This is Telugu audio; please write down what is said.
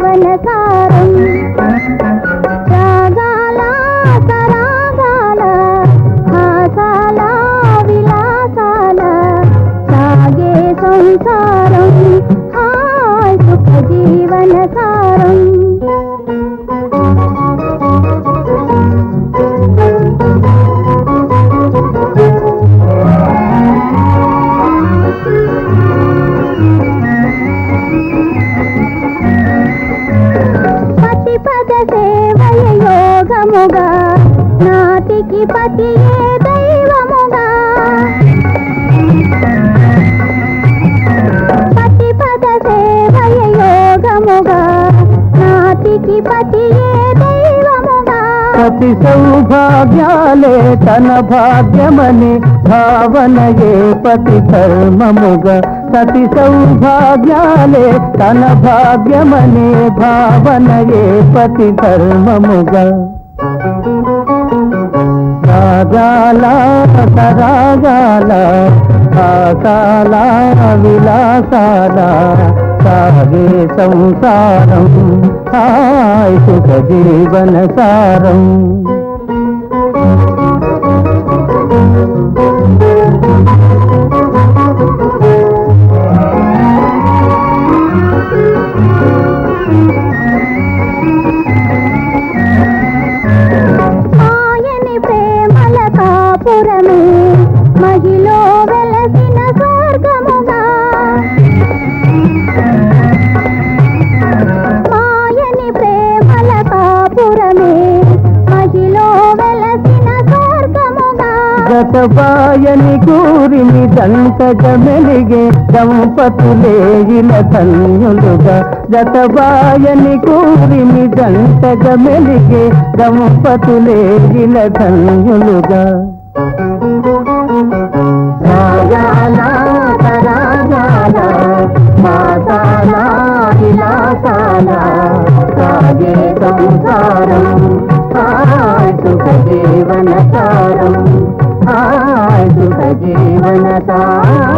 జీవన సారం రాగాల సరాగాల హాసాల విలాసాల సాగే సంసారం హాయ్ సుఖ జీవన సారం సేవయ యోగముగా నాటికి పతియే దైవముగా పతిపద సేవయ యోగముగా నాటికి పతియే దైవముగా పతి సౌభాగ్యాలే తన భాగ్యమని భావనయే పతి ధర్మముగా సతి సౌభాగ్యాలే తన భాగ్యమనే భావనయే పతి ధర్మముగా రాగాల సరాగాల ఆసాల విలాసాల సాగే సంసారం హాయ్ సుఖ జీవన సారం ఆయని ప్రేమల కాపురమే మహిలో వెలసిన స్వర్గముగా ఆయని ప్రేమల కాపురమే మహిలో వెలసిన స్వర్గముగా గతబాయని కూరిని దంతగ మెలిగే దంపతులే ఇల ధన్యులుగా గతబాయని కూరిని దంతగ మెలిగే దంపతులే ఇల ధన్యులుగా రాగాల సరాగాల మాసాల విలాసాల సాగే సంసారం హాయ్ సుఖ జీవన సారం హాయ్ సుఖ జీవన సారం